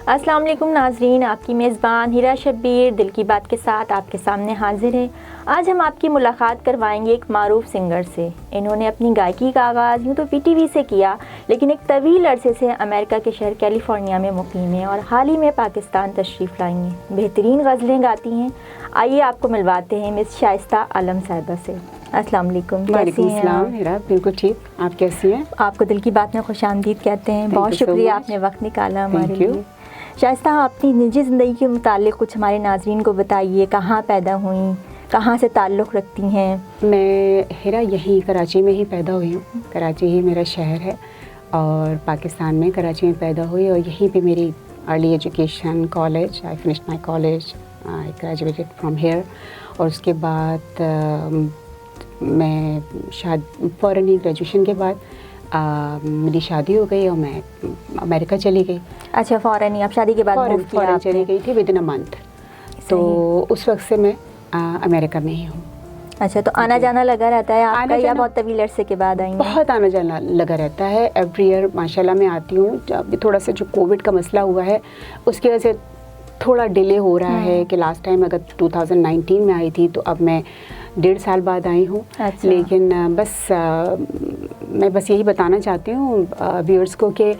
अस्सलाम वालेकुम नाजरीन, आपकी मेज़बान हिरा शब्बीर दिल की बात के साथ आपके सामने हाजिर है। आज हम आपकी मुलाकात करवाएंगे एक मारूफ सिंगर से। इन्होंने अपनी गायकी का आगाज़ यूँ तो पीटीवी से किया, लेकिन एक तवील अरसे से अमेरिका के शहर कैलिफोर्निया में मुकीम है और हाल ही में पाकिस्तान तशरीफ़ लाई हैं। बेहतरीन गज़लें गाती हैं। आइए आपको मिलवाते हैं मिस शाइस्ता आलम साहिबा से। अस्सलाम वालेकुम। वालेकुम सलाम हिरा, बिल्कुल ठीक। आप कैसी हैं? आपको दिल की बात में खुशामदीद कहते हैं। बहुत शुक्रिया, आपने वक्त निकाला हमारे लिए। शाइस्ता, अपनी निजी ज़िंदगी के मुतालिक कुछ हमारे नाज़रीन को बताइए। कहाँ पैदा हुई, कहाँ से ताल्लुक़ रखती हैं? मैं हिरा यहीं कराची में ही पैदा हुई हूँ। कराची ही मेरा शहर है और पाकिस्तान में कराची में पैदा हुई और यहीं पे मेरी early education, college, I finished my college, I graduated from here. और उसके बाद मैं फ़ौरन ही ग्रेजुएशन के बाद मेरी शादी हो गई और मैं अमेरिका चली गई। अच्छा, फ़ौरन ही आप शादी के बाद फ़ौरन चली गई थी विदिन अ मंथ। तो उस वक्त से मैं अमेरिका में ही हूँ। अच्छा, तो आना जाना लगा रहता है आपका या बहुत तवील अरसे के बाद आई? बहुत आना जाना लगा रहता है। एवरी ईयर माशाल्लाह मैं आती हूँ। अभी थोड़ा सा जो कोविड का मसला हुआ है उसकी वजह से थोड़ा डिले हो रहा है कि लास्ट टाइम अगर 2019 में आई थी तो अब मैं 1.5 साल बाद आई हूँ। अच्छा। लेकिन मैं बस यही बताना चाहती हूँ व्यूअर्स को कि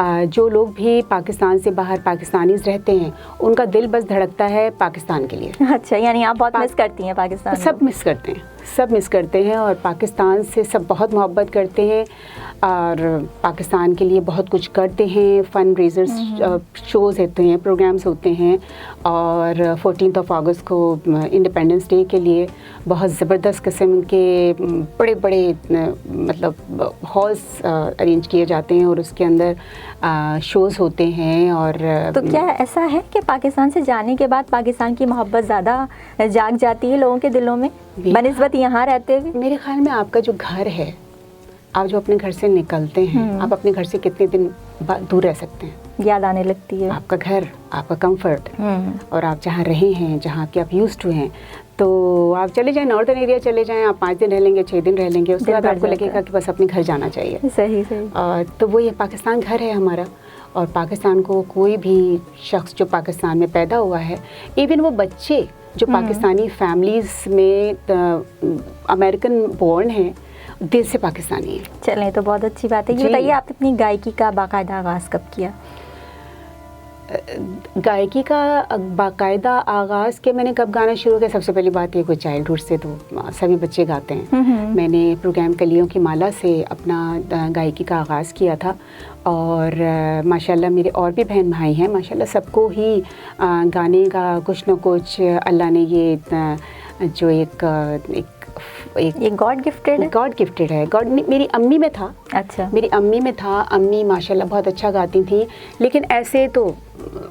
जो लोग भी पाकिस्तान से बाहर पाकिस्तानीज़ रहते हैं उनका दिल बस धड़कता है पाकिस्तान के लिए। अच्छा, यानी आप बहुत मिस करती हैं पाकिस्तान? सब मिस करते हैं, सब मिस करते हैं और पाकिस्तान से सब बहुत मोहब्बत करते हैं और पाकिस्तान के लिए बहुत कुछ करते हैं। फंड रेजर्स शोज़ होते हैं, प्रोग्राम्स होते हैं और 14 अगस्त को इंडिपेंडेंस डे के लिए बहुत ज़बरदस्त किस्म के बड़े बड़े मतलब हॉल्स अरेंज किए जाते हैं और उसके अंदर शोज़ होते हैं। और तो क्या ऐसा है कि पाकिस्तान से जाने के बाद पाकिस्तान की मोहब्बत ज़्यादा जाग जाती है लोगों के दिलों में बनिस्बत यहाँ रहते हुए? मेरे ख्याल में आपका जो घर है, आप जो अपने घर से निकलते हैं, आप अपने घर से कितने दिन दूर रह सकते हैं? याद आने लगती है आपका घर, आपका कंफर्ट और आप जहाँ रहे हैं, जहाँ के आप यूज्ड टू हैं। तो आप चले जाएं नॉर्थन एरिया, चले जाएं, आप 5 दिन रह लेंगे, 6 दिन रह लेंगे, उसके बाद आपको लगेगा कि बस अपने घर जाना चाहिए। सही सही। तो वो ये पाकिस्तान घर है हमारा और पाकिस्तान को कोई भी शख्स जो पाकिस्तान में पैदा हुआ है, इवन वो बच्चे जो पाकिस्तानी फैमिलीज़ में अमेरिकन बोर्न हैं, दिल से पाकिस्तानी है। चलें, तो बहुत अच्छी बात है। ये बताइए, आपने अपनी गायकी का बाकायदा आगाज़ कब किया? गायकी का बाकायदा आगाज़ के मैंने कब गाना शुरू किया? सबसे पहली बात ये, कोई चाइल्डहुड से तो सभी बच्चे गाते हैं। मैंने प्रोग्राम कलियों की माला से अपना गायकी का आगाज़ किया था और माशाल्लाह मेरे और भी बहन भाई हैं, माशाल्लाह सबको ही गाने का कुछ न कुछ अल्लाह ने ये जो एक गॉड गिफ्टेड है। गॉड मेरी अम्मी में था। अच्छा। मेरी अम्मी में था। अम्मी माशाल्लाह बहुत अच्छा गाती थी, लेकिन ऐसे तो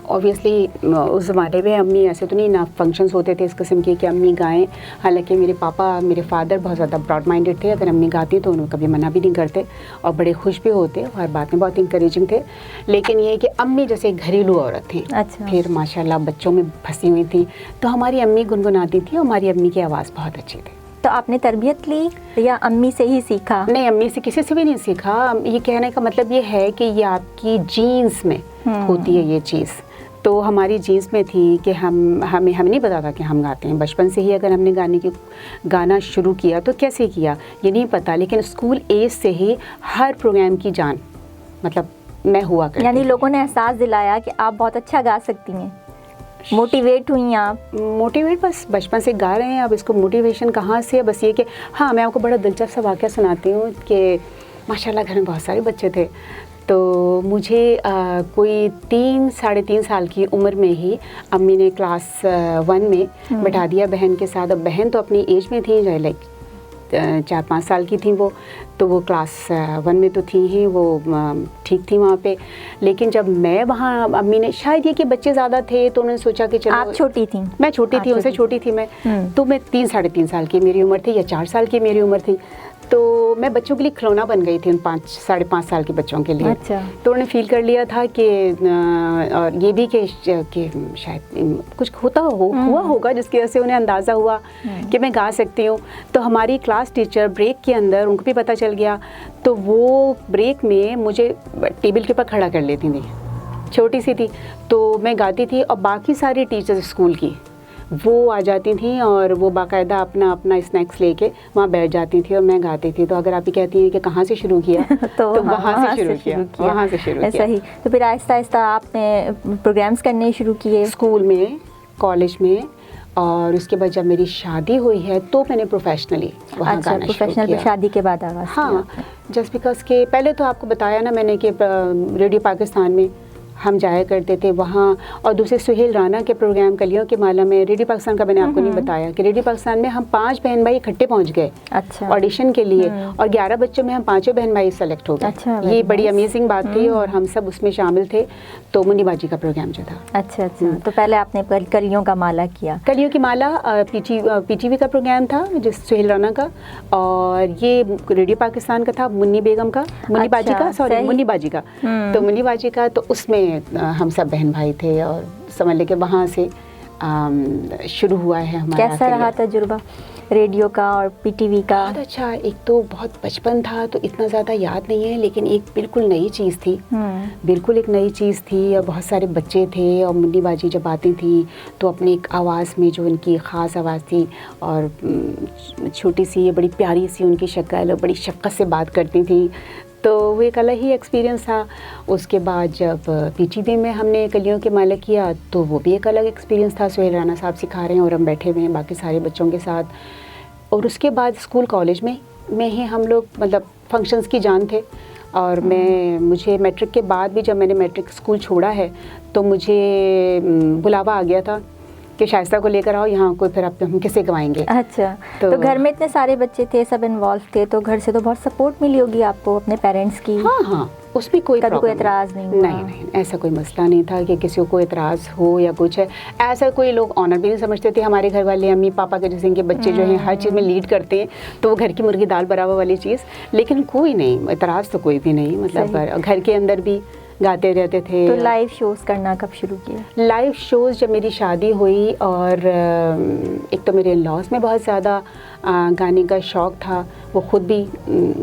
ऑब्वियसली उस ज़माने में अम्मी ऐसे तो नहीं ना फंक्शंस होते थे इस किस्म के कि अम्मी गाएं। हालांकि मेरे पापा, मेरे फादर बहुत ज़्यादा ब्रॉड माइंडेड थे। अगर अम्मी गाती तो उन्हें कभी मना भी नहीं करते और बड़े खुश भी होते और बात में बहुत इंकरेजिंग थे। लेकिन ये कि अम्मी जैसे एक घरेलू औरत थी। अच्छा। फिर माशाल्लाह बच्चों में फंसी हुई थी, तो हमारी अम्मी गुनगुनाती थी और हमारी अम्मी की आवाज़ बहुत अच्छी थी। तो आपने तरबियत ली या अम्मी से ही सीखा? नहीं, अम्मी से किसी से भी नहीं सीखा। ये कहने का मतलब ये है कि ये आपकी जीन्स में होती है ये चीज़। तो हमारी जीन्स में थी कि हमें नहीं पता था कि हम गाते हैं। बचपन से ही अगर हमने गाना शुरू किया तो कैसे किया ये नहीं पता, लेकिन स्कूल एज से ही हर प्रोग्राम की जान मतलब मैं हुआ करती। यानी लोगों ने एहसास दिलाया कि आप बहुत अच्छा गा सकती हैं। मोटिवेट हुई आप? मोटिवेट बस बचपन से गा रहे हैं। अब इसको मोटिवेशन कहाँ से? बस ये कि हाँ, मैं आपको बड़ा दिलचस्प सा वाक़या सुनाती हूँ कि माशाल्लाह घर में बहुत सारे बच्चे थे। तो मुझे कोई 3-3.5 साल की उम्र में ही अम्मी ने क्लास 1 में बैठा दिया बहन के साथ। अब बहन तो अपनी एज में थी, जो लाइक 4-5 साल की थी वो, तो वो क्लास 1 में तो थी ही, वो ठीक थी वहाँ पे। लेकिन जब मैं वहाँ, अम्मी ने शायद ये कि बच्चे ज़्यादा थे तो उन्होंने सोचा कि चलो। आप छोटी थी? मैं छोटी थी, उनसे छोटी थी मैं। तो मैं 3-3.5 साल की मेरी उम्र थी या 4 साल की मेरी उम्र थी। तो मैं बच्चों के लिए खिलौना बन गई थी उन 5-5.5 साल के बच्चों के लिए। अच्छा। तो उन्होंने फील कर लिया था कि और ये भी कि शायद कुछ हुआ होगा जिसकी वजह से उन्हें अंदाज़ा हुआ कि मैं गा सकती हूँ। तो हमारी क्लास टीचर ब्रेक के अंदर, उनको भी पता चल गया, तो वो ब्रेक में मुझे टेबल के ऊपर खड़ा कर लेती थी छोटी सी थी, तो मैं गाती थी और बाकी सारी टीचर्स स्कूल की वो आ जाती थी और वो बाकायदा अपना अपना स्नैक्स लेके वहाँ बैठ जाती थी और मैं गाती थी। तो अगर आप ये कहती हैं कि कहाँ से शुरू किया तो वहाँ से शुरू किया, वहाँ से शुरू ऐसा किया। ही। तो फिर आहिस्ता आहिस्ता आपने प्रोग्राम्स करने शुरू किए स्कूल में, कॉलेज में, और उसके बाद जब मेरी शादी हुई है तो मैंने प्रोफेशनली वहाँ अच्छा, गाना शुरू प्रोफेशनल किया। शादी के बाद आगाज़ हाँ, जस्ट बिकॉज के पहले तो आपको बताया ना मैंने कि रेडियो पाकिस्तान में हम जाया करते थे वहाँ, और दूसरे सुहेल राना के प्रोग्राम कलियों के माला में, रेडियो पाकिस्तान का मैंने आपको नहीं बताया कि रेडियो पाकिस्तान में हम 5 बहन भाई इकट्ठे पहुँच गए अच्छा ऑडिशन के लिए, और 11 बच्चों में हम 5 बहन भाई सेलेक्ट हो गए। अच्छा, ये very बड़ी nice। अमेजिंग बात थी और हम सब उसमें शामिल थे। तो मुन्नी बाजी का प्रोग्राम जो था। अच्छा अच्छा। तो पहले आपने कलियों का माला किया। कलियों की माला पीटीवी का प्रोग्राम था जिस सुहेल राना का, और ये रेडियो पाकिस्तान का था मुन्नी बेगम का, मुन्नी बाजी का, सॉरी मुन्नी बाजी का। तो मुन्नी बाजी का, तो उसमें हम सब बहन भाई थे और समझ लें कि वहाँ से शुरू हुआ है हमारा। कैसा रहा तजुर्बा रेडियो का और पीटीवी का? बहुत अच्छा। एक तो बहुत बचपन था तो इतना ज़्यादा याद नहीं है, लेकिन एक बिल्कुल नई चीज़ थी, बिल्कुल एक नई चीज़ थी, और बहुत सारे बच्चे थे और मुन्नी बाजी जब आती थी तो अपनी एक आवाज़ में जो उनकी ख़ास आवाज़ थी, और छोटी सी बड़ी प्यारी सी उनकी शक्ल और बड़ी शफ़क़त से बात करती थी, तो वो एक अलग ही एक्सपीरियंस था। उसके बाद जब पीटीवी में हमने कलियों के माला किया तो वो भी एक अलग एक्सपीरियंस था। सुहेल राना साहब सिखा रहे हैं और हम बैठे हुए हैं बाकी सारे बच्चों के साथ। और उसके बाद स्कूल कॉलेज में ही हम लोग मतलब फंक्शंस की जान थे, और मुझे मैट्रिक के बाद भी, जब मैंने मैट्रिक स्कूल छोड़ा है तो मुझे बुलावा आ गया था कि शाइस्ता को लेकर आओ यहाँ, कोई फिर हम किसे गवाएंगे। अच्छा, तो घर में इतने सारे बच्चे थे, सब इन्वॉल्व थे, तो घर से तो बहुत सपोर्ट मिली होगी आपको अपने पेरेंट्स की? हाँ, उसमें कोई एतराज़ नहीं हुआ? नहीं, ऐसा कोई मसला नहीं था कि किसी को एतराज़ हो या कुछ है। ऐसा कोई लोग ऑनर भी नहीं समझते थे हमारे घर वाले, अम्मी पापा के, जैसे इनके बच्चे जो हैं हर चीज़ में लीड करते हैं, तो वो घर की मुर्गी दाल बराबर वाली चीज़। लेकिन कोई नहीं, एतराज़ तो कोई भी नहीं, मतलब घर के अंदर भी गाते रहते थे। तो लाइव शोज़ करना कब शुरू किया? लाइव शोज़ जब मेरी शादी हुई, और एक तो मेरे इन-लॉज़ में बहुत ज़्यादा गाने का शौक़ था, वो ख़ुद भी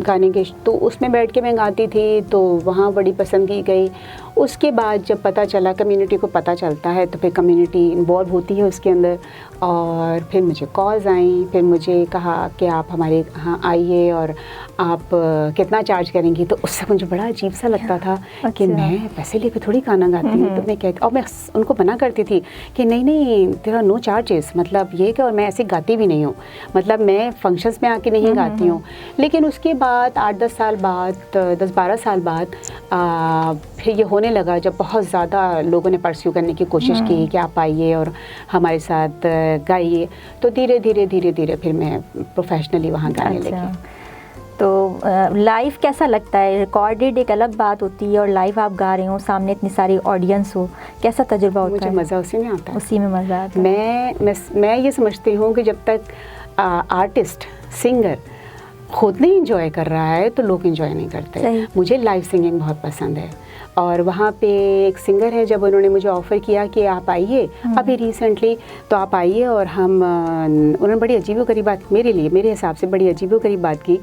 गाने के, तो उसमें बैठ के मैं गाती थी, तो वहाँ बड़ी पसंद की गई। उसके बाद जब पता चला, कम्युनिटी को पता चलता है तो फिर कम्युनिटी इन्वॉल्व होती है उसके अंदर, और फिर मुझे कॉल्स आई, फिर मुझे कहा कि आप हमारे यहाँ आइए और आप कितना चार्ज करेंगी। तो उससे मुझे बड़ा अजीब सा लगता था कि मैं पैसे लेकर थोड़ी गाना गाती हूँ। तो मैं कहती, और मैं उनको मना करती थी कि नहीं तेरा नो चार्जेस, मतलब ये कि, और मैं ऐसे गाती भी नहीं हूँ, मतलब मैं फंक्शंस में आके नहीं गाती हूँ। लेकिन उसके बाद 8-10 साल बाद, 10-12 साल बाद फिर ये होने लगा, जब बहुत ज़्यादा लोगों ने परस्यू करने की कोशिश की कि आप आइए और हमारे साथ गाइए, तो धीरे धीरे फिर मैं प्रोफेशनली वहाँ गाने लगी। तो लाइव कैसा लगता है? रिकॉर्डेड एक अलग बात होती है और लाइव आप गा रहे हो, सामने इतनी सारी ऑडियंस हो, कैसा तजुर्बा होता है? मुझे मज़ा उसी में आता है। उसी में मज़ा आता है। मैं ये समझती हूँ कि जब तक आर्टिस्ट, सिंगर खुद नहीं इंजॉय कर रहा है तो लोग इंजॉय नहीं करते। मुझे लाइव सिंगिंग बहुत पसंद है, और वहाँ पे एक सिंगर है, जब उन्होंने मुझे ऑफ़र किया कि आप आइए अभी रिसेंटली, तो आप आइए, और हम उन्होंने बड़ी अजीबोगरीब बात, मेरे हिसाब से बड़ी अजीबोगरीब बात की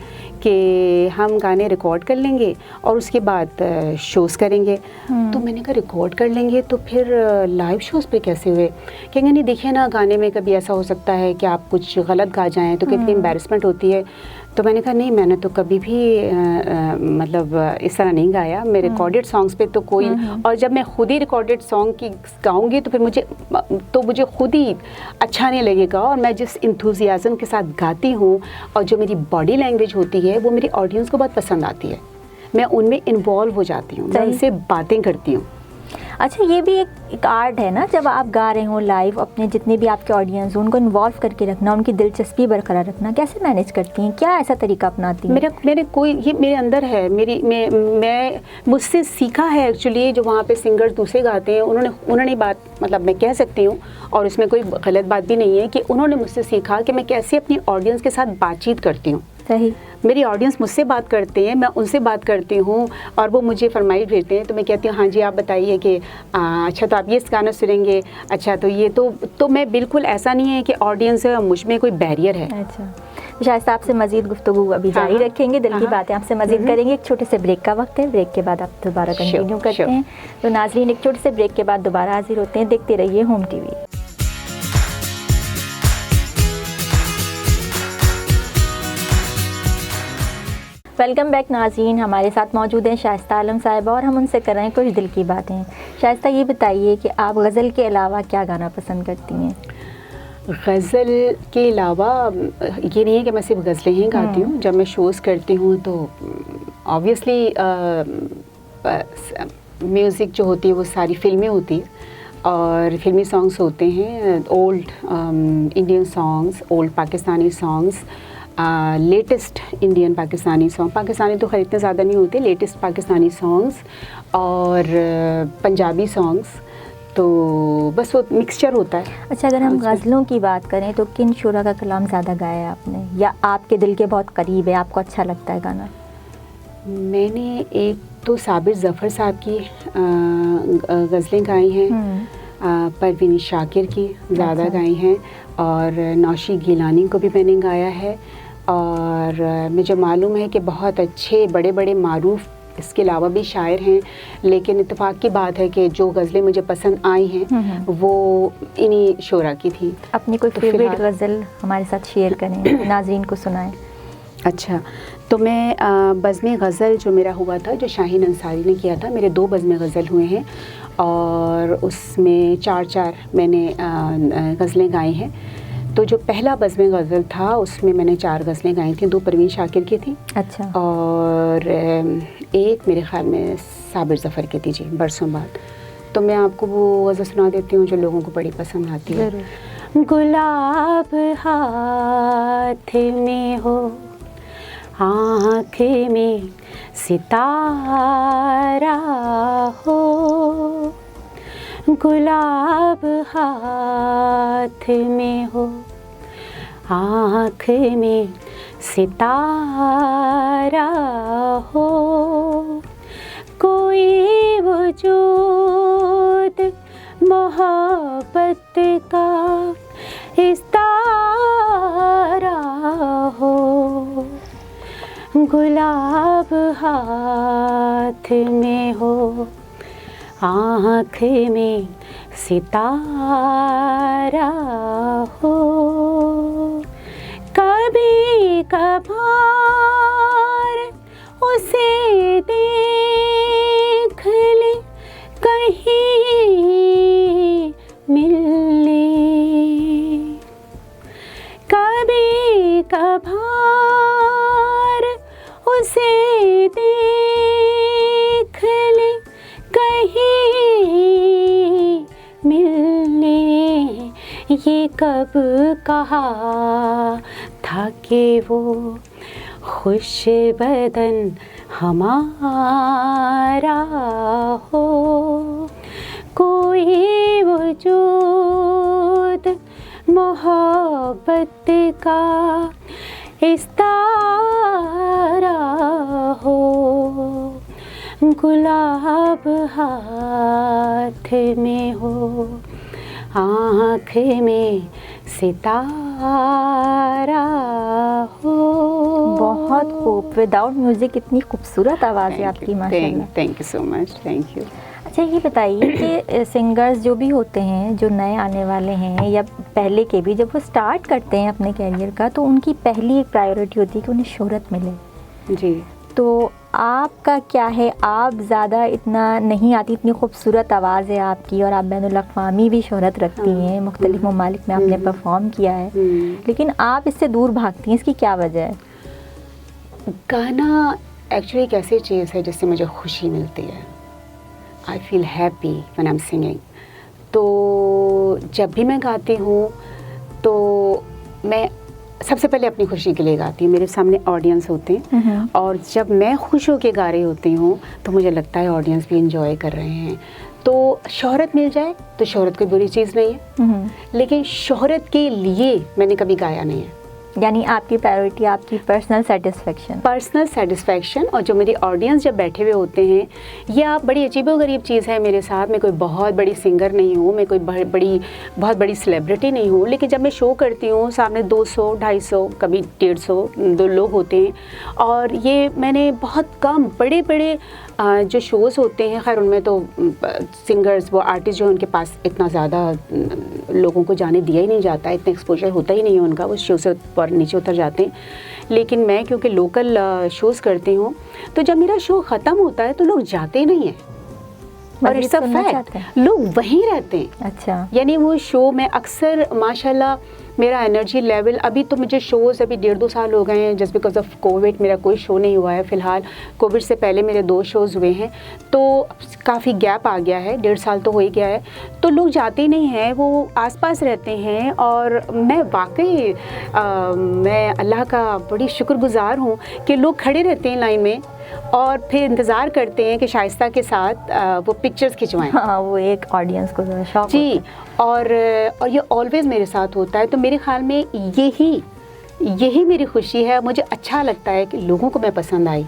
कि हम गाने रिकॉर्ड कर लेंगे और उसके बाद शोज़ करेंगे। तो मैंने कहा रिकॉर्ड कर लेंगे तो फिर लाइव शोज़ पे कैसे हुए? कहेंगे नहीं देखिए ना, गाने में कभी ऐसा हो सकता है कि आप कुछ गलत गा जाएँ तो कितनी एम्बैरेसमेंट होती है। तो मैंने कहा नहीं, मैंने तो कभी भी मतलब इस तरह नहीं गाया, मैं रिकॉर्डेड सॉन्ग्स पे तो कोई, और जब मैं खुद ही रिकॉर्डेड सॉन्ग की गाऊंगी तो फिर मुझे खुद ही अच्छा नहीं लगेगा, और मैं जिस इंथुजियाज़म के साथ गाती हूँ और जो मेरी बॉडी लैंग्वेज होती है वो मेरी ऑडियंस को बहुत पसंद आती है, मैं उनमें इन्वॉल्व हो जाती हूँ, मैं उनसे बातें करती हूँ। अच्छा, ये भी एक आर्ट है ना, जब आप गा रहे हो लाइव, अपने जितने भी आपके ऑडियंस हो उनको इन्वॉल्व करके रखना, उनकी दिलचस्पी बरकरार रखना, कैसे मैनेज करती हैं? क्या ऐसा तरीका अपनाती हैं? ये मेरे अंदर है, मैं मुझसे सीखा है एक्चुअली। जो वहाँ पे सिंगर्स दूसरे गाते हैं, उन्होंने बात, मतलब मैं कह सकती हूँ, और उसमें कोई गलत बात भी नहीं है, कि उन्होंने मुझसे सीखा कि मैं कैसे अपनी ऑडियंस के साथ बातचीत करती हूँ। सही। मेरी ऑडियंस मुझसे बात करते हैं, मैं उनसे बात करती हूँ और वो मुझे फरमाइश भेजते हैं, तो मैं कहती हूँ हाँ जी आप बताइए कि अच्छा तो आप ये गाना सुनेंगे, अच्छा तो ये तो मैं बिल्कुल ऐसा नहीं है कि ऑडियंस मुझ में कोई बैरियर है। अच्छा, शायद आपसे मज़ीद गुफ्तगू अभी जारी रखेंगे, दिल की बातें आपसे मज़ीद करेंगे। एक छोटे से ब्रेक का वक्त है, ब्रेक के बाद आप दोबारा कंटिन्यू करते हैं। तो नाज़रीन, एक छोटे से ब्रेक के बाद दोबारा हाजिर होते हैं। देखते रहिए होम टीवी। वेलकम बैक नाज़रीन, हमारे साथ मौजूद हैं शाइस्ता आलम साहिबा और हम उनसे कर रहे हैं कुछ दिल की बातें। शाइस्ता, ये बताइए कि आप गज़ल के अलावा क्या गाना पसंद करती हैं? गज़ल के अलावा ये नहीं है कि मैं सिर्फ गज़लें ही गाती हूँ। जब मैं शोज़ करती हूँ तो ऑब्वियसली म्यूज़िक जो होती है वो सारी फ़िल्में होती है और फ़िल्मी सॉन्ग्स होते हैं, old Indian songs, old Pakistani songs, latest Indian Pakistani song, Pakistani तो खैर इतने ज़्यादा नहीं होते, लेटेस्ट पाकिस्तानी सॉन्ग्स और पंजाबी सॉन्ग्स, तो बस वो मिक्सचर होता है। अच्छा, अगर हम गज़लों की बात करें तो किन शुरा का कलाम ज़्यादा गाया है आपने, या आपके दिल के बहुत करीब है, आपको अच्छा लगता है गाना? मैंने एक तो साबिर ज़फ़र साहब की गज़लें गाई हैं, परवीन शाकिर की ज़्यादा गाई हैं और नौशी गिलानी को भी मैंने गाया है। और मुझे मालूम है कि बहुत अच्छे बड़े बड़े मारूफ इसके अलावा भी शायर हैं, लेकिन इत्तेफाक की बात है कि जो गज़लें मुझे पसंद आई हैं वो इन्हीं शोरा की थी। अपनी कोई फेवरेट गज़ल हमारे साथ शेयर करें, नाज़रीन को सुनाएं। अच्छा, तो मैं बज़्म गज़ल जो मेरा हुआ था, जो शाहीन अंसारी ने किया था, मेरे 2 बज़्म गज़ल हुए हैं और उसमें 4 मैंने गज़लें गाई हैं। तो जो पहला बज़्म गज़ल था उसमें मैंने 4 गज़लें गाई थी, 2 परवीन शाकिर की थी। अच्छा। और एक मेरे ख़्याल में साबिर ज़फ़र की थी जी, बरसों बाद। तो मैं आपको वो गज़ल सुना देती हूँ जो लोगों को बड़ी पसंद आती है। गुलाब हाथ में हो, आँख में सितारा हो, गुलाब हाथ में हो, आँख में सितारा हो, कोई वजूद मोहब्बत का इस्तारा हो, गुलाब हाथ में हो, आँख में सितारा हो, कभी कभार उसे देख ले, कहीं मिलने, कभी कभार उसे देख ले, कहीं मिलने, ये कब कहा था कि वो खुश बदन हमारा हो, कोई वजूद मोहब्बत का इस्तारा हो, गुलाब हाथ में हो, आँख में सितारा हो। बहुत खूब, विदाउट म्यूज़िक इतनी खूबसूरत आवाज़ है आपकी, माशाल्लाह। Thank you so much, thank you. अच्छा, ये बताइए कि सिंगर्स जो भी होते हैं, जो नए आने वाले हैं या पहले के भी, जब वो स्टार्ट करते हैं अपने कैरियर का, तो उनकी पहली एक प्रायोरिटी होती है कि उन्हें शोहरत मिले जी। तो आपका क्या है? आप ज़्यादा इतना नहीं आती, इतनी खूबसूरत आवाज़ है आपकी और आप बैनुल अक़वामी भी शोहरत रखती हैं, मुख्तलिफ ममालिक में आपने परफॉर्म किया है, लेकिन आप इससे दूर भागती हैं, इसकी क्या वजह है? गाना एक्चुअली एक ऐसी चीज़ है जिससे मुझे खुशी मिलती है। I feel happy when I am singing. तो जब भी मैं गाती हूँ तो मैं सबसे पहले अपनी खुशी के लिए गाती हूँ। मेरे सामने ऑडियंस होते हैं और जब मैं खुश होकर गा रही होती हूँ तो मुझे लगता है ऑडियंस भी इंजॉय कर रहे हैं। तो शोहरत मिल जाए तो शोहरत कोई बुरी चीज़ नहीं है, लेकिन शोहरत के लिए मैंने कभी गाया नहीं है। यानी आपकी प्रायोरिटी आपकी पर्सनल सेटिस्फेक्शन और जो मेरी ऑडियंस जब बैठे हुए होते हैं, ये आप बड़ी अजीबोगरीब चीज़ है मेरे साथ। मैं कोई बहुत बड़ी सिंगर नहीं हूँ, मैं कोई बहुत बड़ी सेलिब्रिटी नहीं हूँ, लेकिन जब मैं शो करती हूँ सामने 200, 250, कभी 150 दो लोग होते हैं। और ये मैंने बहुत कम बड़े बड़े जो शोज़ होते हैं, खैर उनमें तो सिंगर्स वो आर्टिस्ट जो उनके पास इतना ज़्यादा लोगों को जाने दिया ही नहीं जाता, इतना एक्सपोजर होता ही नहीं है उनका, वो शो से ऊपर नीचे उतर जाते हैं। लेकिन मैं क्योंकि लोकल शोज़ करती हूँ, तो जब मेरा शो ख़त्म होता है तो लोग जाते नहीं हैं, और इट्स अ फैक्ट, लोग वहीं रहते हैं। अच्छा, यानी वो शो में अक्सर माशाल्लाह मेरा एनर्जी लेवल, अभी तो मुझे शोज़ अभी 1.5-2 साल हो गए हैं, जस्ट बिकॉज ऑफ कोविड मेरा कोई शो नहीं हुआ है फ़िलहाल। कोविड से पहले मेरे 2 शोज़ हुए हैं, तो काफ़ी गैप आ गया है, 1.5 साल तो हो ही गया है। तो लोग जाते नहीं हैं, वो आसपास रहते हैं। और मैं वाकई मैं अल्लाह का बड़ी शुक्रगुज़ार हूँ कि लोग खड़े रहते हैं लाइन में और फिर इंतज़ार करते हैं कि शाइस्ता के साथ वो पिक्चर्स खिंचवाएं। हाँ, वो एक ऑडियंस को ज़रा शौक जी, और ये ऑलवेज़ मेरे साथ होता है। तो मेरे ख्याल में यही मेरी खुशी है। मुझे अच्छा लगता है कि लोगों को मैं पसंद आई।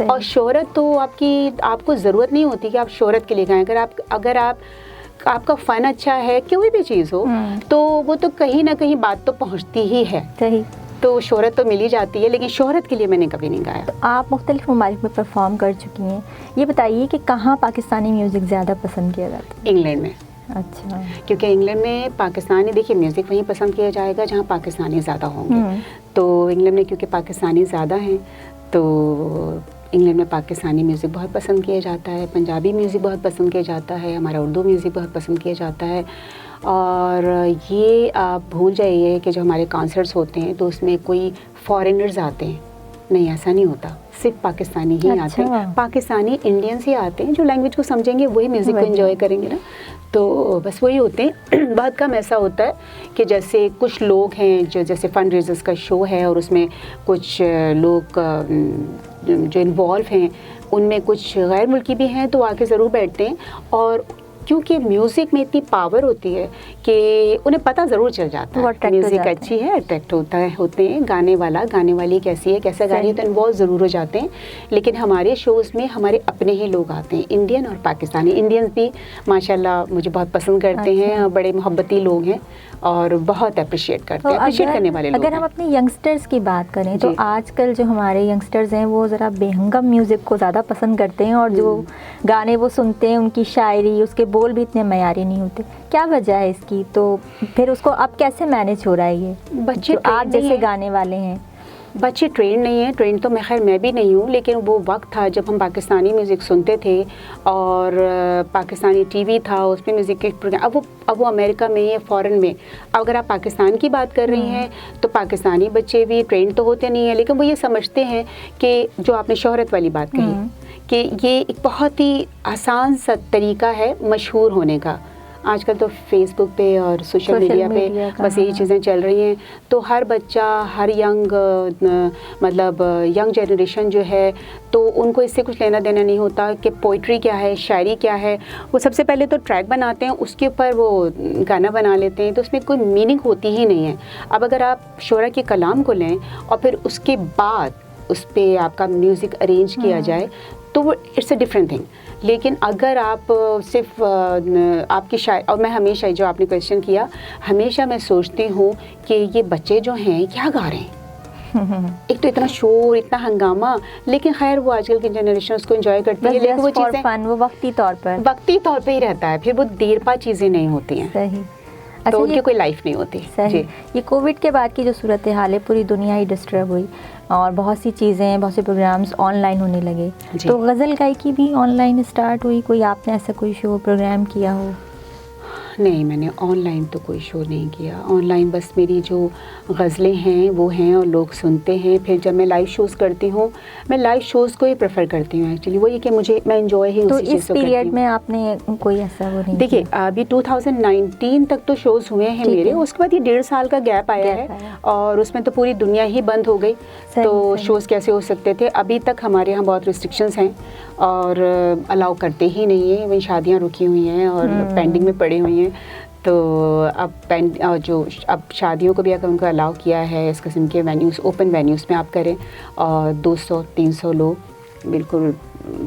और शोहरत तो आपको ज़रूरत नहीं होती कि आप शोहरत के लिए गाएं। अगर आपका फ़न अच्छा है, कोई भी चीज़ हो, तो वो तो कहीं ना कहीं बात तो पहुंचती ही है। सही, तो शोहरत तो मिल ही जाती है, लेकिन शोहरत के लिए मैंने कभी नहीं गाया। तो आप मुख्तलिफ ममालिक में परफॉर्म कर चुकी हैं, ये बताइए कि कहाँ पाकिस्तानी म्यूज़िक ज़्यादा पसंद किया जाता है? इंग्लैंड में। अच्छा, क्योंकि इंग्लैंड में पाकिस्तानी, देखिए म्यूज़िक वहीं पसंद किया जाएगा जहाँ पाकिस्तानी ज़्यादा होंगे। तो इंग्लैंड में क्योंकि पाकिस्तानी ज़्यादा हैं, तो इंग्लैंड में पाकिस्तानी म्यूज़िक बहुत पसंद किया जाता है, पंजाबी म्यूज़िक बहुत पसंद किया जाता है, हमारा उर्दू म्यूज़िक बहुत पसंद किया जाता है। और ये आप भूल जाइए कि जो हमारे कॉन्सर्ट्स होते हैं तो उसमें कोई फॉरेनर्स आते हैं, नहीं, ऐसा नहीं होता, सिर्फ पाकिस्तानी ही आते हैं। पाकिस्तानी इंडियंस ही आते हैं जो लैंग्वेज को समझेंगे, वही म्यूज़िक को एंजॉय करेंगे ना। तो बस वही होते हैं। बहुत कम ऐसा होता है कि जैसे कुछ लोग हैं जो जैसे फंड रेजर्स का शो है और उसमें कुछ लोग जो इन्वॉल्व हैं, उनमें कुछ गैर मुल्की भी हैं, तो आके ज़रूर बैठते हैं। और क्योंकि म्यूज़िक में इतनी पावर होती है कि उन्हें पता ज़रूर चल जाता है म्यूज़िक अच्छी है, अट्रैक्ट होते हैं, गाने वाली कैसी है, कैसा गा रही है, तो इन्वॉल्व ज़रूर हो जाते हैं। लेकिन हमारे शोज़ में हमारे अपने ही लोग आते हैं, इंडियन और पाकिस्तानी। इंडियंस भी माशाल्लाह मुझे बहुत पसंद करते हैं, बड़े मोहब्बती लोग हैं और बहुत अप्रिशिएट करते हैं, अप्रिशिएट करने वाले लोग। अगर हम अपने यंगस्टर्स की बात करें तो आजकल जो हमारे यंगस्टर्स हैं वो ज़रा बेहंगम म्यूज़िक को ज़्यादा पसंद करते हैं, और जो गाने वो सुनते हैं उनकी शायरी, उसके बोल भी इतने मयारी नहीं होते। क्या वजह है इसकी? तो फिर उसको अब कैसे मैनेज हो रहा है ये? बच्चे आज जैसे गाने वाले हैं, बच्चे ट्रेंड नहीं है, ट्रेंड तो मैं भी नहीं हूँ, लेकिन वो वक्त था जब हम पाकिस्तानी म्यूज़िक सुनते थे और पाकिस्तानी टीवी था, उसमें म्यूज़िक के प्रोग्राम। अब वो अमेरिका में या फ़ॉरेन में, अगर आप पाकिस्तान की बात कर रही हैं तो पाकिस्तानी बच्चे भी ट्रेंड तो होते नहीं हैं, लेकिन वो ये समझते हैं कि जो आपने शोहरत वाली बात कही कि ये एक बहुत ही आसान सा तरीका है मशहूर होने का। आजकल तो फेसबुक पे और सोशल मीडिया पे बस यही चीज़ें चल रही हैं। तो हर बच्चा, हर यंग जनरेशन जो है, तो उनको इससे कुछ लेना देना नहीं होता कि पोइट्री क्या है, शायरी क्या है। वो सबसे पहले तो ट्रैक बनाते हैं, उसके ऊपर वो गाना बना लेते हैं, तो उसमें कोई मीनिंग होती ही नहीं है। अब अगर आप शोरा के कलाम को लें और फिर उसके बाद उस पर आपका म्यूज़िक अरेंज किया जाए तो वो इट्स अ डिफरेंट थिंग। लेकिन अगर आप सिर्फ आपकी शायरी, और मैं हमेशा, जो आपने क्वेश्चन किया, हमेशा मैं सोचती हूँ कि ये बच्चे जो हैं क्या गा रहे हैं। एक तो इतना शोर, इतना हंगामा, लेकिन खैर वो आजकल की जनरेशन उसको एंजॉय करती है, लेकिन वो चीज़ें वो वक्ती तौर पे ही रहता है, फिर वो देर पा चीज़ें नहीं होती हैं। सही। तो उनकी कोई लाइफ नहीं होती। सही। ये कोविड के बाद की जो सूरत हाल है, पूरी दुनिया ही डिस्टर्ब हुई और बहुत सी चीज़ें, बहुत से प्रोग्राम्स ऑनलाइन होने लगे। तो गज़ल गायकी भी ऑनलाइन स्टार्ट हुई। कोई आपने ऐसा कोई शो प्रोग्राम किया हो? नहीं, मैंने ऑनलाइन तो कोई शो नहीं किया। ऑनलाइन बस मेरी जो गज़लें हैं वो हैं और लोग सुनते हैं। फिर जब मैं लाइव शोज़ करती हूँ, मैं लाइव शोज़ को ही प्रेफर करती हूँ एक्चुअली। वही कि मैं एंजॉय ही तो उसी चीज़ को करती हूँ। इस पीरियड में आपने कोई ऐसा वो नहीं? देखिए, अभी 2019 तक तो शोज़ हुए हैं मेरे, उसके बाद ये 1.5 साल का गैप आया है और उसमें तो पूरी दुनिया ही बंद हो गई। तो शोज़ कैसे हो सकते थे? अभी तक हमारे यहाँ बहुत रिस्ट्रिक्शंस हैं और अलाउ करते ही नहीं है। वही शादियाँ रुकी हुई हैं और पेंडिंग में पड़ी हुई हैं। तो अब शादियों को भी अगर उनको अलाउ किया है इस किस्म के वेन्यूज़, ओपन वेन्यूज़ में आप करें और 200-300 लोग बिल्कुल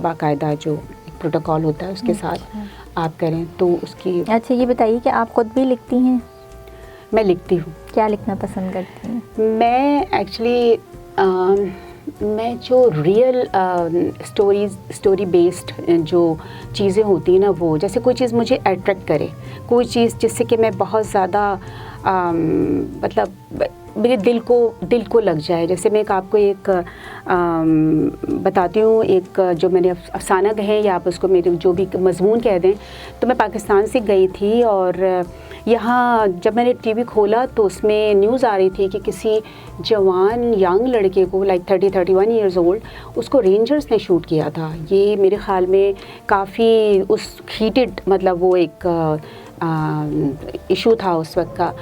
बाकायदा जो एक प्रोटोकॉल होता है उसके साथ आप करें तो उसकी। अच्छा, ये बताइए कि आप खुद भी लिखती हैं? मैं लिखती हूँ। क्या लिखना पसंद करती हैं? मैं एक्चुअली मैं जो रियल स्टोरी बेस्ड जो चीज़ें होती हैं ना, वो जैसे कोई चीज़ मुझे अट्रैक्ट करे, कोई चीज़ जिससे कि मैं बहुत ज़्यादा मतलब मेरे दिल को लग जाए। जैसे मैं आपको एक बताती हूँ, एक जो मैंने अफसाना कहें या आप उसको मेरे जो भी मजमून कह दें, तो मैं पाकिस्तान से गई थी और यहाँ जब मैंने टीवी खोला तो उसमें न्यूज़ आ रही थी कि किसी जवान यंग लड़के को लाइक 30-31 इयर्स ओल्ड उसको रेंजर्स ने शूट किया था। ये मेरे ख़्याल में काफ़ी उस हीटेड मतलब वो एक इशू था उस वक्त का।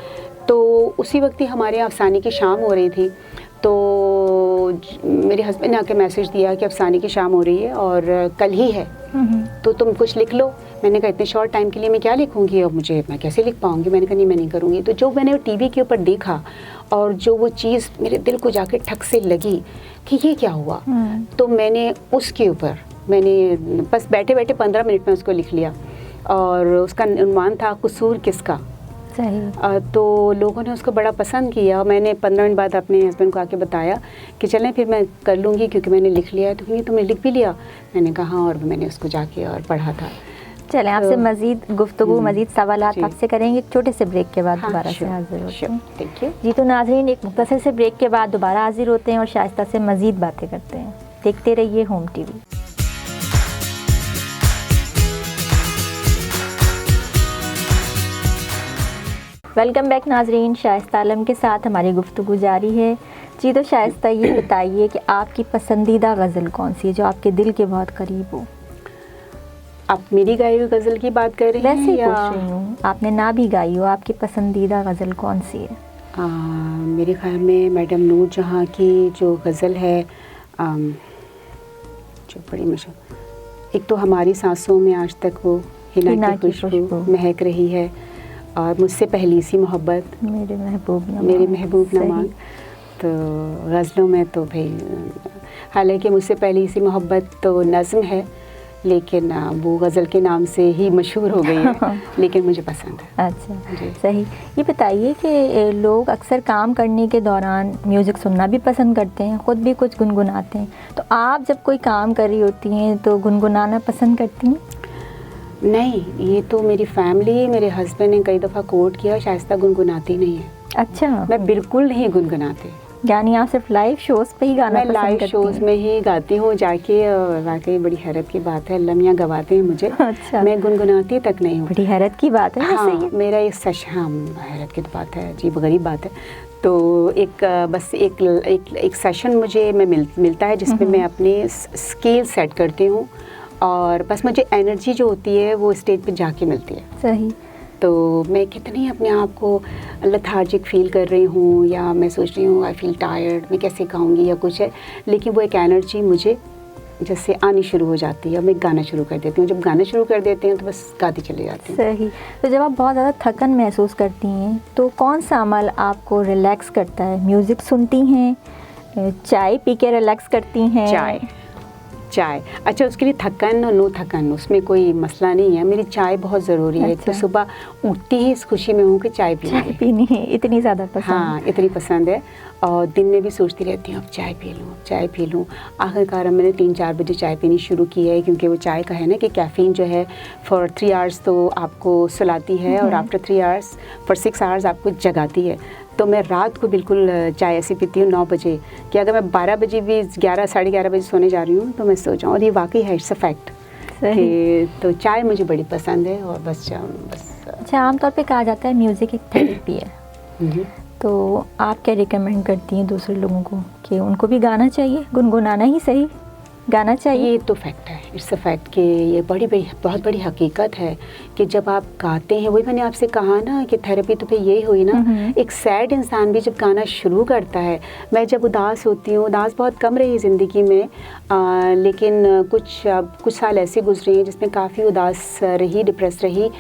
तो उसी वक्त ही हमारे यहाँ अफसाने की शाम हो रही थी, तो मेरे हस्बैंड ने आके मैसेज दिया कि अफसाने की शाम हो रही है और कल ही है, तो तुम कुछ लिख लो। मैंने कहा इतने शॉर्ट टाइम के लिए मैं क्या लिखूंगी, और मैं कैसे लिख पाऊंगी। मैंने कहा नहीं, मैं नहीं करूंगी। तो जो मैंने टीवी के ऊपर देखा और जो वो चीज़ मेरे दिल को जाके ठक से लगी कि ये क्या हुआ, तो मैंने उसके ऊपर बस बैठे बैठे 15 मिनट में उसको लिख लिया और उसका उन्वान था कसूर किसका। सही। तो लोगों ने उसको बड़ा पसंद किया और मैंने 15 मिनट बाद अपने हस्बैंड को आके बताया कि चलें फिर मैं कर लूँगी क्योंकि मैंने लिख लिया है। तो क्योंकि तुमने लिख भी लिया? मैंने कहा हाँ, और मैंने उसको जाके और पढ़ा था। चलें आपसे मज़ीद गुफ्तगू, मज़ीद सवालात आपसे करेंगे छोटे से ब्रेक के बाद। हाँ, दोबारा से हाजिर होते हैं। थैंक यू जी, तो नाज़रीन एक मुख्तसर से ब्रेक के बाद दोबारा हाजिर होते हैं और शाइस्ता से मज़ीद बातें करते हैं। देखते रहिए होम टीवी। वेलकम बैक नाजरीन, शाइस्ता आलम के साथ हमारी गुफ्तगू जारी है। जी, तो शाइस्ता ये बताइए कि आपकी पसंदीदा गज़ल कौन सी है जो आपके दिल के बहुत करीब हो? आप मेरी गाई हुई गज़ल की बात कर रही हैं? वैसे पूछ रही हूँ, आपने ना भी गाई हो, आपकी पसंदीदा गज़ल कौन सी है? मेरे ख्याल में मैडम नूर जहाँ की जो गज़ल है जो बड़ी मशहूर, एक तो हमारी सांसों में आज तक वो हिना की खुशबू महक रही है, और मुझसे पहली सी मोहब्बत, मेरे महबूब ना मांग। तो गज़लों में तो भाई हालांकि मुझसे पहली सी मोहब्बत तो नज़्म है, लेकिन वो गज़ल के नाम से ही मशहूर हो गई है लेकिन मुझे पसंद है। अच्छा, सही। ये बताइए कि लोग अक्सर काम करने के दौरान म्यूज़िक सुनना भी पसंद करते हैं, ख़ुद भी कुछ गुनगुनाते हैं, तो आप जब कोई काम कर रही होती हैं तो गुनगुनाना पसंद करती हैं? नहीं, ये तो मेरी फैमिली, मेरे हस्बैंड ने कई दफ़ा कोट किया, शाइस्ता गुनगुनाती नहीं है। अच्छा। मैं बिल्कुल नहीं गुनगुनाती। यानी आप सिर्फ लाइव शोज़ पे ही गाना पसंद करती हैं? मैं लाइव शोज़ में ही गाती हूँ जाके, और वाकई बड़ी हैरत की बात है, अल्लाह मियाँ गवाते हैं मुझे। अच्छा। मैं गुनगुनाती तक नहीं हूँ। बड़ी हैरत की बात है। हाँ, मेरा एक हैरत की बात है, अजीब गरीब बात है। तो एक सेशन मुझे मिलता है जिसमें मैं अपने स्केल सेट करती हूँ, और बस मुझे एनर्जी जो होती है वो स्टेज पे जाके मिलती है। सही। तो मैं कितनी अपने आप को लेथार्जिक फील कर रही हूँ, या मैं सोच रही हूँ आई फील टायर्ड, मैं कैसे गाऊँगी या कुछ है, लेकिन वो एक एनर्जी मुझे जैसे आनी शुरू हो जाती है और मैं गाना शुरू कर देती हूँ। जब गाना शुरू कर देते हैं तो बस गाती चली जाती हूँ। सही। तो जब आप बहुत ज़्यादा थकन महसूस करती हैं तो कौन सा अमल आपको रिलैक्स करता है? म्यूज़िक सुनती हैं, चाय पी के रिलैक्स करती हैं? चाय। अच्छा, उसके लिए थकन और नो थकन उसमें कोई मसला नहीं है। मेरी चाय बहुत ज़रूरी है। तो सुबह उठती ही इस खुशी में हूँ कि चाय पीनी है, इतनी ज़्यादा पसंद। हाँ, इतनी पसंद है, और दिन में भी सोचती रहती हूँ अब चाय पी लूँ। आखिरकार मैंने 3-4 बजे चाय पीनी शुरू की है, क्योंकि वो चाय का है ना कि कैफ़ीन जो है फॉर 3 आवर्स तो आपको सुलाती है, और आफ्टर 3 आवर्स फॉर 6 आवर्स आपको जगाती है। तो मैं रात को बिल्कुल चाय ऐसी पीती हूँ 9 बजे, कि अगर मैं 12 बजे भी 11 साढ़े 11 बजे सोने जा रही हूँ तो मैं सो जाऊँ, और ये वाकई है, इट्स अ फैक्ट। तो चाय मुझे बड़ी पसंद है, और बस। अच्छा, आमतौर पे कहा जाता है म्यूज़िक एक थेरेपी है, तो आप क्या रिकमेंड करती हैं दूसरे लोगों को कि उनको भी गाना चाहिए, गुनगुनाना ही सही, गाना चाहिए? ये तो फैक्ट है, इट्स अ फैक्ट कि ये बहुत बड़ी हकीकत है कि जब आप गाते हैं, वही मैंने आपसे कहा ना कि थेरेपी तो फिर यही हुई ना। एक सैड इंसान भी जब गाना शुरू करता है, मैं जब उदास होती हूँ, उदास बहुत कम रही ज़िंदगी में, लेकिन कुछ साल ऐसे गुजरे हैं जिसमें काफ़ी उदास रही, डिप्रेस रही,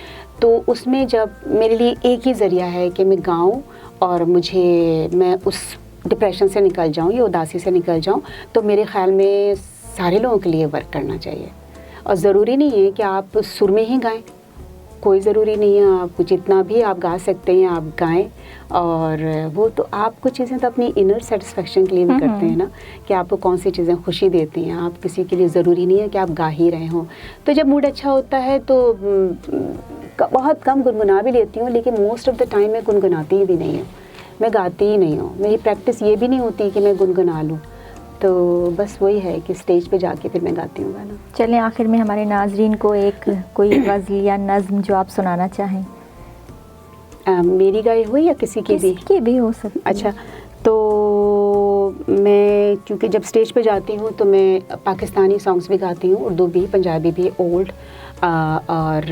तो उसमें जब मेरे लिए एक ही ज़रिया है कि मैं गाऊं और मैं उस डिप्रेशन से निकल जाऊं या उदासी से निकल जाऊं, तो मेरे ख़्याल में सारे लोगों के लिए वर्क करना चाहिए। और ज़रूरी नहीं है कि आप सुर में ही गाएं, कोई ज़रूरी नहीं है। आप जितना भी आप गा सकते हैं आप गाएं, और वो तो आप कुछ चीज़ें तो अपनी इनर सेटिस्फेक्शन के लिए भी करते हैं ना, कि आपको कौन सी चीज़ें खुशी देती हैं। आप किसी के लिए ज़रूरी नहीं है कि आप गा ही रहे हों। तो जब मूड अच्छा होता है तो बहुत कम गुनगुना भी लेती हूँ, लेकिन मोस्ट ऑफ द टाइम मैं गुनगुनाती भी नहीं हूँ, मैं गाती ही नहीं हूँ। मेरी प्रैक्टिस ये भी नहीं होती कि मैं गुनगुना लूँ। तो बस वही है कि स्टेज पे जाके फिर मैं गाती हूँ गाना। चलें आखिर में हमारे नाजरीन को एक कोई गज़ल या नज़्म जो आप सुनाना चाहें। मेरी गाई हुई या किसी की भी? किसी की भी हो सकती है। अच्छा, तो मैं क्योंकि जब स्टेज पे जाती हूँ तो मैं पाकिस्तानी सॉन्ग्स भी गाती हूँ, उर्दू भी, पंजाबी भी, ओल्ड और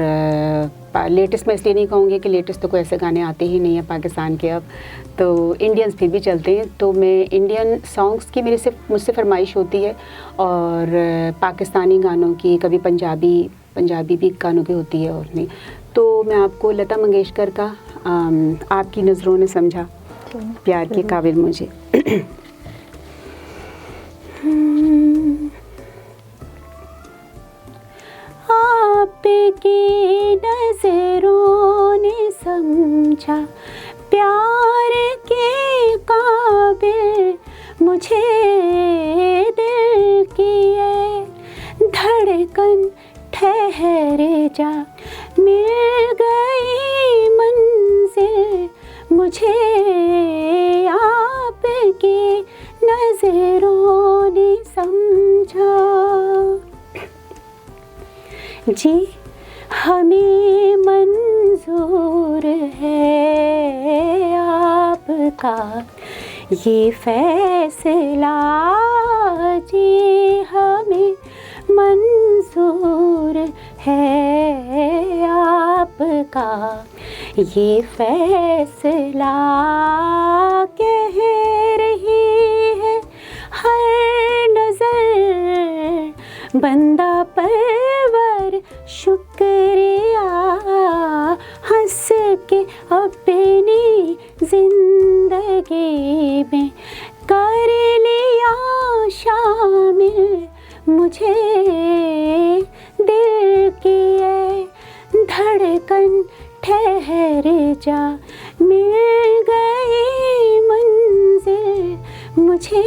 लेटेस्ट मैं इसलिए नहीं कहूँगी कि लेटेस्ट तो कोई ऐसे गाने आते ही नहीं हैं पाकिस्तान के अब, तो इंडियंस फिर भी चलते हैं। तो मैं इंडियन सॉन्ग्स की मुझसे फरमाइश होती है, और पाकिस्तानी गानों की, कभी पंजाबी भी गानों की होती है। और नहीं तो मैं आपको लता मंगेशकर का आपकी नज़रों ने समझा प्यार के काबिल मुझे। आपकी नज़रों ने समझा प्यार के काबिल मुझे, दिल की ये धड़कन ठहरे जा, मिल गई मंजिल मुझे, आपकी नज़रों ने समझा। जी हमें मंजूर है आपका ये फैसला, जी हमें मंजूर है आपका ये फैसला, कह रही है हर नज़र बंदा परवर शुक्रिया, हंस के अपनी जिंदगी में कर लिया शामिल मुझे, दिल की ये धड़कन ठहर जा, मिल गई मंजिल मुझे,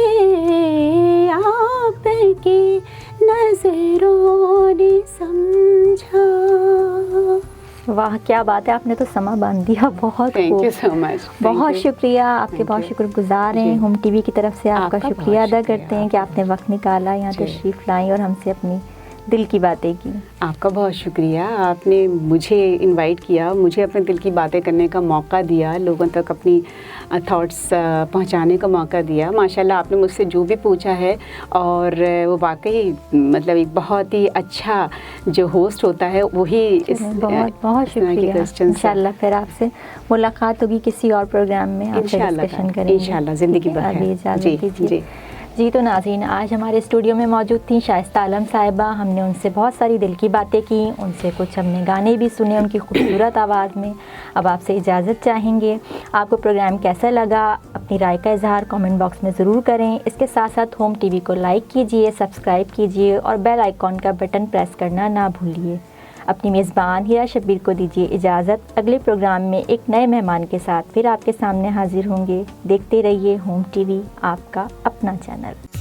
आपकी नज़रों ने समझा। वाह क्या बात है, आपने तो समा बांध दिया। बहुत थैंक यू सो मच, बहुत शुक्रिया, आपके बहुत शुक्रगुजार हैं। होम टीवी की तरफ से आपका शुक्रिया अदा करते हैं कि आपने वक्त निकाला, यहाँ तशरीफ़ लाई और हमसे अपनी दिल की बातें की। आपका बहुत शुक्रिया, आपने मुझे इनवाइट किया, मुझे अपने दिल की बातें करने का मौका दिया, लोगों तक अपनी थॉट्स पहुंचाने का मौका दिया। माशाल्लाह आपने मुझसे जो भी पूछा है, और वो वाकई मतलब एक बहुत ही अच्छा जो होस्ट होता है वही बहुत बहुत शुक्रिया। इंशाल्लाह फिर आपसे मुलाकात होगी किसी और प्रोग्राम में, आपसे डिस्कशन करेंगे इंशाल्लाह। ज़िंदगी बखैर। जी तो नाज़रीन, आज हमारे स्टूडियो में मौजूद थी शाइस्ता आलम साहिबा। हमने उनसे बहुत सारी दिल की बातें की, उनसे कुछ हमने गाने भी सुने उनकी खूबसूरत आवाज़ में। अब आपसे इजाज़त चाहेंगे। आपको प्रोग्राम कैसा लगा अपनी राय का इजहार कमेंट बॉक्स में ज़रूर करें। इसके साथ साथ होम टीवी को लाइक कीजिए, सब्सक्राइब कीजिए और बेल आइकॉन का बटन प्रेस करना ना भूलिए। अपनी मेज़बान हिरा शब्बीर को दीजिए इजाज़त। अगले प्रोग्राम में एक नए मेहमान के साथ फिर आपके सामने हाजिर होंगे। देखते रहिए होम टीवी, आपका अपना चैनल।